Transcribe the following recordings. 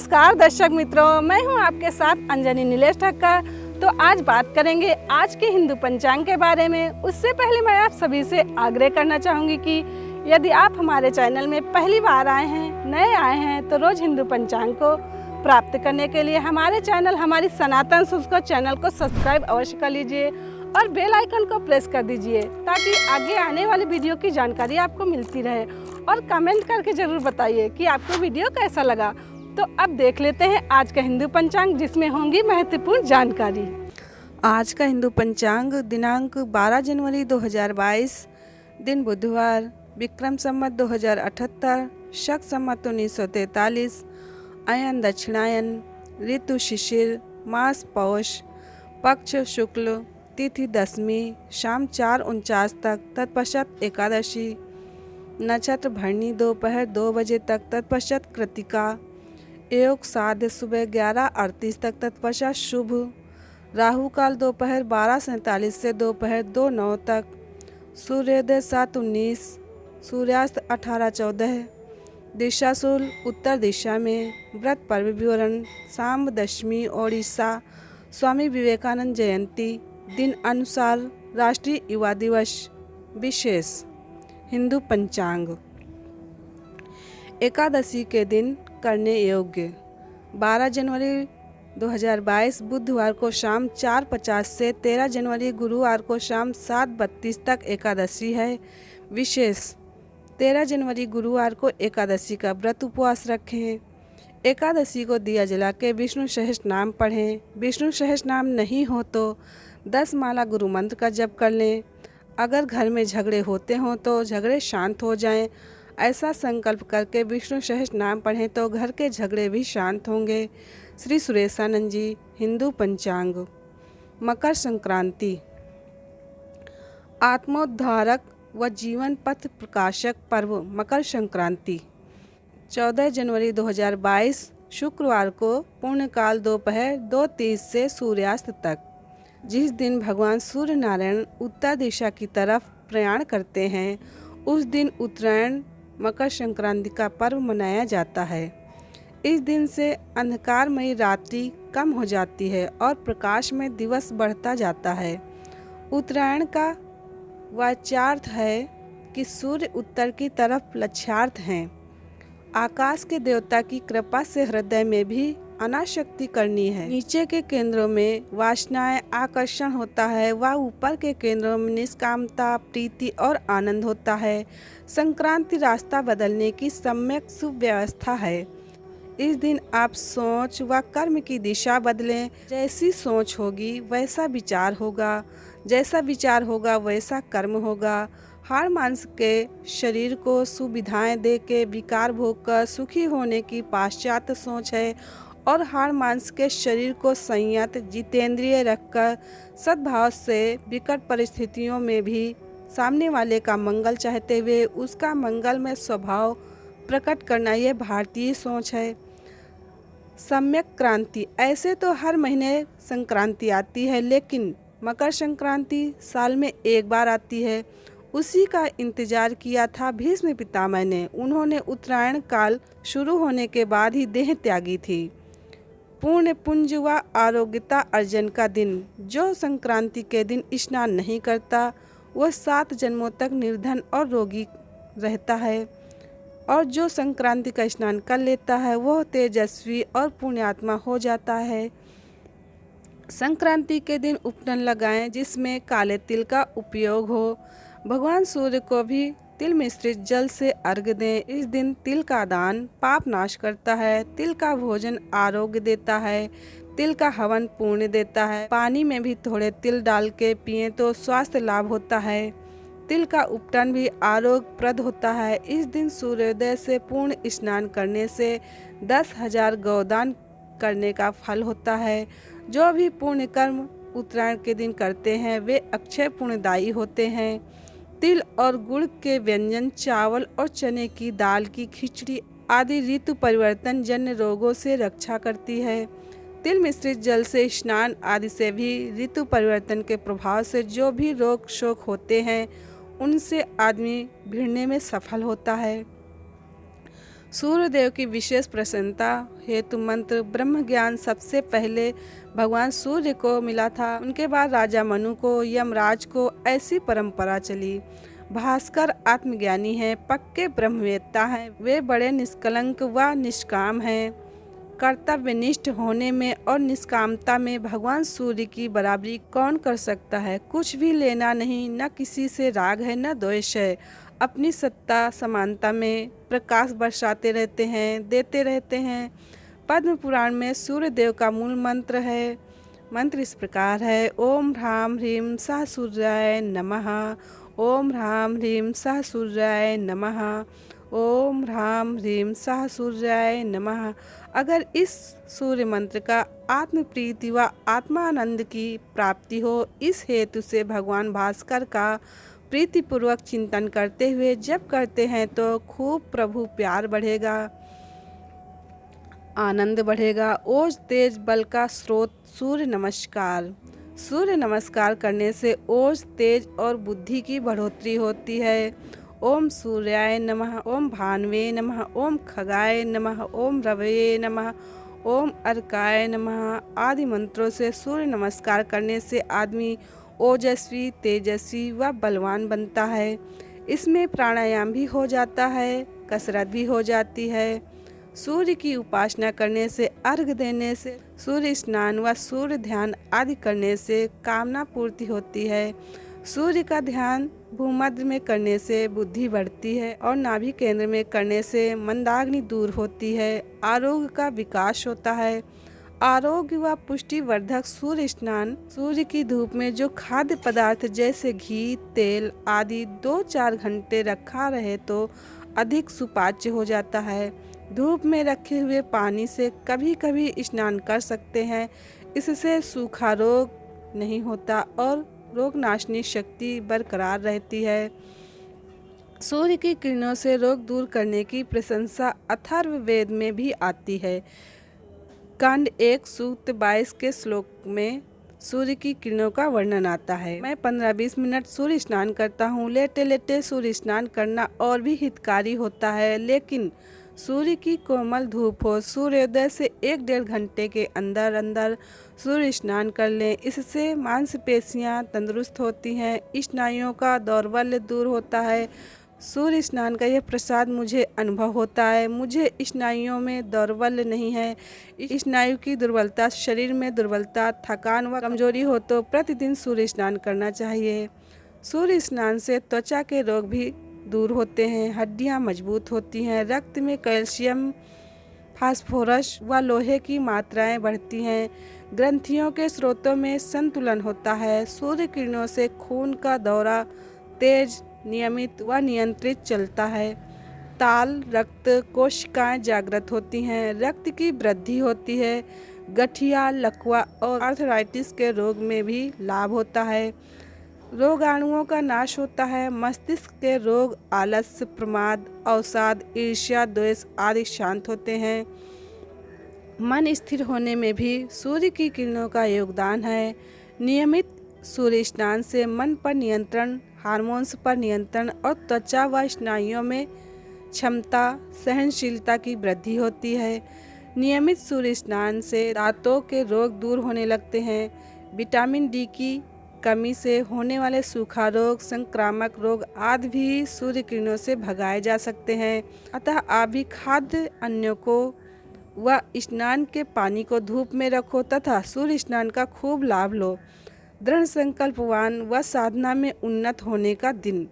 नमस्कार दर्शक मित्रों, मैं हूं आपके साथ अंजनी नीलेश ठक्कर। तो आज बात करेंगे आज के हिंदू पंचांग के बारे में। उससे पहले मैं आप सभी से आग्रह करना चाहूँगी कि यदि आप हमारे चैनल में पहली बार आए हैं, नए आए हैं, तो रोज़ हिंदू पंचांग को प्राप्त करने के लिए हमारे चैनल हमारी सनातन संस्कृत चैनल को सब्सक्राइब अवश्य कर लीजिए और बेल आइकन को प्रेस कर दीजिए ताकि आगे आने वाली वीडियो की जानकारी आपको मिलती रहे। और कमेंट करके ज़रूर बताइए कि आपको वीडियो कैसा लगा। तो अब देख लेते हैं आज का हिंदू पंचांग, जिसमें होंगी महत्वपूर्ण जानकारी। आज का हिंदू पंचांग दिनांक 12 जनवरी 2022, दिन बुधवार, विक्रम संवत 2078, शक संवत 1943, अयन दक्षिणायन, ऋतु शिशिर, मास पौष, पक्ष शुक्ल, तिथि दशमी, शाम 4:49 तक, तत्पश्चात एकादशी, नक्षत्र भरणी दोपहर 2 बजे तक, तत्पश्चात कृतिका, योग साध्य सुबह 11:38 तक, तत्पश्चात शुभ, राहु काल दोपहर 12:47 से दोपहर 2:09 तक, सूर्योदय 7:19, सूर्यास्त 18:14, दिशाशूल उत्तर दिशा में, व्रत पर्व विवरण, शाम दशमी ओडिशा, स्वामी विवेकानंद जयंती, दिन अनुसार राष्ट्रीय युवा दिवस, विशेष हिंदू पंचांग। एकादशी के दिन करने योग्य 12 जनवरी 2022 बुधवार को शाम 4:50 से 13 जनवरी गुरुवार को शाम 7:32 तक एकादशी है। विशेष 13 जनवरी गुरुवार को एकादशी का व्रत उपवास रखें। एकादशी को दिया जला के विष्णु सहस्त्र नाम पढ़ें। विष्णु सहस्त्र नाम नहीं हो तो 10 माला गुरु मंत्र का जप कर लें। अगर घर में झगड़े होते हों तो झगड़े शांत हो जाएं, ऐसा संकल्प करके विष्णु सहस्त्र नाम पढ़ें तो घर के झगड़े भी शांत होंगे। श्री सुरेशानंद जी, हिंदू पंचांग। मकर संक्रांति आत्मोद्धारक व जीवन पथ प्रकाशक पर्व मकर संक्रांति 14 जनवरी 2022 शुक्रवार को पूर्णकाल दोपहर 2:30 से सूर्यास्त तक, जिस दिन भगवान सूर्य नारायण उत्तर दिशा की तरफ प्रयाण करते हैं, उस दिन उत्तरायण मकर संक्रांति का पर्व मनाया जाता है। इस दिन से अंधकारमयी रात्रि कम हो जाती है और प्रकाश में दिवस बढ़ता जाता है। उत्तरायण का वाच्यार्थ है कि सूर्य उत्तर की तरफ लक्ष्यार्थ हैं। आकाश के देवता की कृपा से हृदय में भी अनाशक्ति करनी है। नीचे के केंद्रों में वासनाएं आकर्षण होता है, वह ऊपर के केंद्रों में निष्कामता, प्रीति और आनंद होता है। संक्रांति रास्ता बदलने की सम्यक सुव्यवस्था है। इस दिन आप सोच व कर्म की दिशा बदलें। जैसी सोच होगी वैसा विचार होगा, जैसा विचार होगा वैसा कर्म होगा। हाड़ मांस के शरीर को सुविधाएं दे के विकार भोग कर सुखी होने की पाश्चात्य सोच है और हाड़ मांस के शरीर को संयत जितेंद्रिय रखकर सद्भाव से विकट परिस्थितियों में भी सामने वाले का मंगल चाहते हुए उसका मंगलमय स्वभाव प्रकट करना, यह भारतीय सोच है। सम्यक क्रांति, ऐसे तो हर महीने संक्रांति आती है, लेकिन मकर संक्रांति साल में एक बार आती है। उसी का इंतजार किया था भीष्म पितामह ने। उन्होंने उत्तरायण काल शुरू होने के बाद ही देह त्यागी थी। पूर्ण पुंज व आरोग्यता अर्जन का दिन, जो संक्रांति के दिन स्नान नहीं करता वह 7 जन्मों तक निर्धन और रोगी रहता है, और जो संक्रांति का स्नान कर लेता है वह तेजस्वी और पुण्यात्मा हो जाता है। संक्रांति के दिन उपनयन लगाएं जिसमें काले तिल का उपयोग हो। भगवान सूर्य को भी तिल मिश्रित जल से अर्घ्य दें। इस दिन तिल का दान पाप नाश करता है। तिल का भोजन आरोग्य देता है। तिल का हवन पुण्य देता है। पानी में भी थोड़े तिल डाल के पिएं तो स्वास्थ्य लाभ होता है। तिल का उपटन भी आरोग्यप्रद होता है। इस दिन सूर्योदय से पूर्ण स्नान करने से 10,000 गौदान करने का फल होता है। जो भी पुण्य कर्म उत्तरायण के दिन करते हैं वे अक्षय पुण्यदायी होते हैं। तिल और गुड़ के व्यंजन, चावल और चने की दाल की खिचड़ी आदि ऋतु परिवर्तन जन्य रोगों से रक्षा करती है। तिल मिश्रित जल से स्नान आदि से भी ऋतु परिवर्तन के प्रभाव से जो भी रोग शोक होते हैं उनसे आदमी भिड़ने में सफल होता है। सूर्यदेव की विशेष प्रसन्नता हेतु मंत्र ब्रह्म ज्ञान सबसे पहले भगवान सूर्य को मिला था। उनके बाद राजा मनु को, यमराज को, ऐसी परंपरा चली। भास्कर आत्मज्ञानी हैं, पक्के ब्रह्मवेत्ता हैं। वे बड़े निष्कलंक व निष्काम हैं। कर्तव्यनिष्ठ होने में और निष्कामता में भगवान सूर्य की बराबरी कौन कर सकता है। कुछ भी लेना नहीं, न किसी से राग है न द्वेष है। अपनी सत्ता समानता में प्रकाश बरसाते रहते हैं, देते रहते हैं। पद्म पुराण में सूर्य देव का मूल मंत्र है। मंत्र इस प्रकार है: ओम ह्रां ह्रीं सः सूर्याय नमः। ओम ह्रां ह्रीं सः सूर्याय नमः। ओम ह्रां ह्रीं सः सूर्याय नमः। अगर इस सूर्य मंत्र का आत्म प्रीति व आत्मानंद की प्राप्ति हो, इस हेतु से भगवान भास्कर का प्रीतिपूर्वक चिंतन करते हुए जप करते हैं तो खूब प्रभु प्यार बढ़ेगा, आनंद बढ़ेगा। ओज तेज बल का स्रोत सूर्य नमस्कार। सूर्य नमस्कार करने से ओज तेज और बुद्धि की बढ़ोतरी होती है। ओम सूर्याय नमः, ओम भानवे नमः, ओम खगाय नमः, ओम रवये नमः, ओम अर्काय नमः आदि मंत्रों से सूर्य नमस्कार करने से आदमी ओजस्वी, तेजस्वी व बलवान बनता है। इसमें प्राणायाम भी हो जाता है, कसरत भी हो जाती है। सूर्य की उपासना करने से, अर्घ देने से, सूर्य स्नान व सूर्य ध्यान आदि करने से कामना पूर्ति होती है। सूर्य का ध्यान भूमध्य में करने से बुद्धि बढ़ती है और नाभि केंद्र में करने से मंदाग्नि दूर होती है। आरोग्य का विकास होता है। आरोग्य व पुष्टि वर्धक सूर्य स्नान। सूर्य की धूप में जो खाद्य पदार्थ जैसे घी, तेल आदि 2-4 घंटे रखा रहे तो अधिक सुपाच्य हो जाता है। धूप में रखे हुए पानी से कभी कभी स्नान कर सकते हैं। इससे सूखा रोग नहीं होता और रोगनाशनी शक्ति बरकरार रहती है। सूर्य की किरणों से रोग दूर करने की प्रशंसा अथर्ववेद में भी आती है। कांड 1 सूक्त 22 के श्लोक में सूर्य की किरणों का वर्णन आता है। मैं 15-20 मिनट सूर्य स्नान करता हूँ। लेटे लेटे सूर्य स्नान करना और भी हितकारी होता है, लेकिन सूर्य की कोमल धूप हो। सूर्योदय से 1-1.5 घंटे के अंदर अंदर सूर्य स्नान कर लें। इससे मांसपेशियाँ तंदुरुस्त होती हैं, स्नायुओं का दौर्बल्य दूर होता है। सूर्य स्नान का यह प्रसाद मुझे अनुभव होता है। मुझे स्नायुओं में दौर्बल्य नहीं है। स्नायु की दुर्बलता, शरीर में दुर्बलता, थकान व कमजोरी हो तो प्रतिदिन सूर्य स्नान करना चाहिए। सूर्य स्नान से त्वचा के रोग भी दूर होते हैं, हड्डियां मजबूत होती हैं, रक्त में कैल्शियम, फास्फोरस व लोहे की मात्राएं बढ़ती हैं, ग्रंथियों के स्रोतों में संतुलन होता है। सूर्य किरणों से खून का दौरा तेज, नियमित व नियंत्रित चलता है। ताल, रक्त कोशिकाएं जागृत होती हैं, रक्त की वृद्धि होती है। गठिया, लकवा और आर्थराइटिस के रोग में भी लाभ होता है। रोगाणुओं का नाश होता है। मस्तिष्क के रोग, आलस्य, प्रमाद, अवसाद, ईर्ष्या, द्वेष आदि शांत होते हैं। मन स्थिर होने में भी सूर्य की किरणों का योगदान है। नियमित सूर्य स्नान से मन पर नियंत्रण, हार्मोन्स पर नियंत्रण और त्वचा व स्नायुओं में क्षमता, सहनशीलता की वृद्धि होती है। नियमित सूर्य स्नान से दांतों के रोग दूर होने लगते हैं। विटामिन डी की कमी से होने वाले सूखा रोग, संक्रामक रोग आदि भी सूर्य किरणों से भगाए जा सकते हैं। अतः आप भी खाद्य अन्यों को व स्नान के पानी को धूप में रखो तथा सूर्य स्नान का खूब लाभ लो। दृढ़ संकल्पवान व साधना में उन्नत होने का दिन।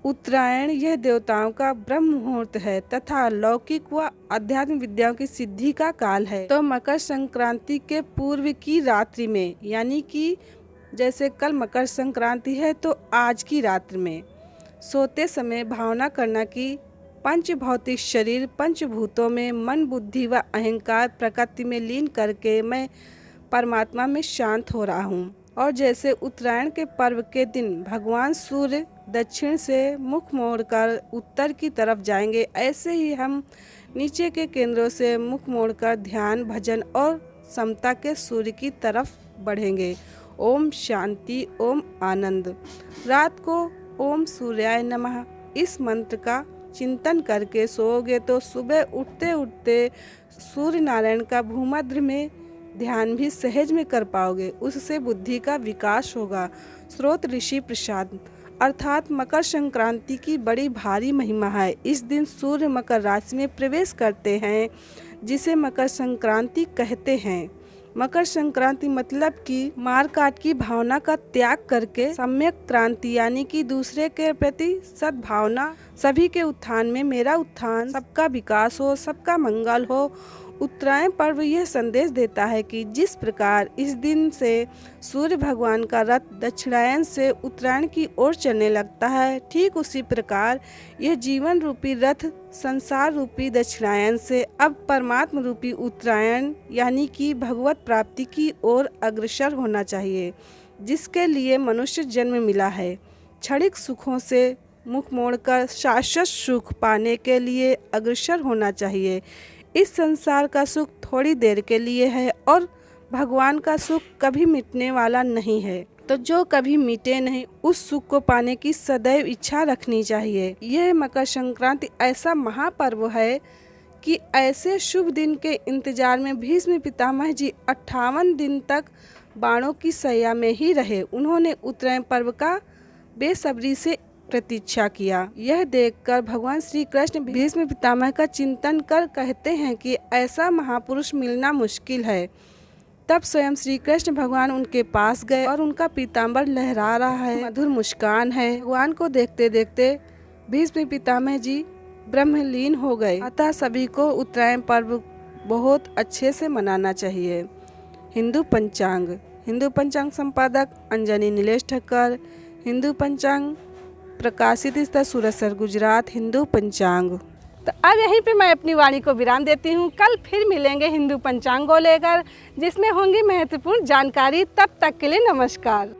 उत्तरायण यह देवताओं का ब्रह्म मुहूर्त है तथा लौकिक व अध्यात्म विद्याओं की सिद्धि का काल है। तो मकर संक्रांति के पूर्व की रात्रि में, यानी कि जैसे कल मकर संक्रांति है तो आज की रात्रि में सोते समय भावना करना कि पंच भौतिक शरीर, पंचभूतों में मन, बुद्धि व अहंकार प्रकृति में लीन करके मैं परमात्मा में शांत हो रहा हूँ। और जैसे उत्तरायण के पर्व के दिन भगवान सूर्य दक्षिण से मुख मोड़कर उत्तर की तरफ जाएंगे, ऐसे ही हम नीचे के केंद्रों से मुख मोड़कर ध्यान, भजन और समता के सूर्य की तरफ बढ़ेंगे। ओम शांति, ओम आनंद। रात को ओम सूर्याय नमः इस मंत्र का चिंतन करके सोओगे तो सुबह उठते उठते सूर्य नारायण का भूमध्य में ध्यान भी सहज में कर पाओगे। उससे बुद्धि का विकास होगा। स्रोत ऋषि प्रसाद। अर्थात मकर संक्रांति की बड़ी भारी महिमा है। इस दिन सूर्य मकर राशि में प्रवेश करते हैं, जिसे मकर संक्रांति कहते हैं। मकर संक्रांति मतलब कि मार काट की भावना का त्याग करके सम्यक क्रांति यानी कि दूसरे के प्रति सद्भावना, सभी के उत्थान में मेरा उत्थान, सबका विकास हो, सबका मंगल हो। उत्तरायण पर्व यह संदेश देता है कि जिस प्रकार इस दिन से सूर्य भगवान का रथ दक्षिणायन से उत्तरायण की ओर चलने लगता है, ठीक उसी प्रकार यह जीवन रूपी रथ संसार रूपी दक्षिणायन से अब परमात्म रूपी उत्तरायण यानी कि भगवत प्राप्ति की ओर अग्रसर होना चाहिए, जिसके लिए मनुष्य जन्म मिला है। क्षणिक सुखों से मुख मोड़कर शाश्वत सुख पाने के लिए अग्रसर होना चाहिए। इस संसार का सुख थोड़ी देर के लिए है और भगवान का सुख कभी मिटने वाला नहीं है, तो जो कभी मिटे नहीं उस सुख को पाने की सदैव इच्छा रखनी चाहिए। यह मकर संक्रांति ऐसा महापर्व है कि ऐसे शुभ दिन के इंतजार में भीष्म पितामह जी 58 दिन तक बाणों की सैया में ही रहे। उन्होंने उत्तरायण पर्व का बेसब्री से प्रतीक्षा किया। यह देखकर भगवान श्री कृष्ण भीष्म पितामह का चिंतन कर कहते हैं कि ऐसा महापुरुष मिलना मुश्किल है। तब स्वयं श्री कृष्ण भगवान उनके पास गए और उनका पीताम्बर लहरा रहा है, मधुर मुस्कान है। भगवान को देखते देखते भीष्म पितामह जी ब्रह्मलीन हो गए। अतः सभी को उत्तरायण पर्व बहुत अच्छे से मनाना चाहिए। हिंदू पंचांग संपादक अंजनी नीलेश ठक्कर। हिंदू पंचांग प्रकाशित स्थल सूरतसर गुजरात। हिंदू पंचांग। तो अब यहीं पे मैं अपनी वाणी को विराम देती हूँ। कल फिर मिलेंगे हिंदू पंचांग को लेकर, जिसमें होंगी महत्वपूर्ण जानकारी। तब तक के लिए नमस्कार।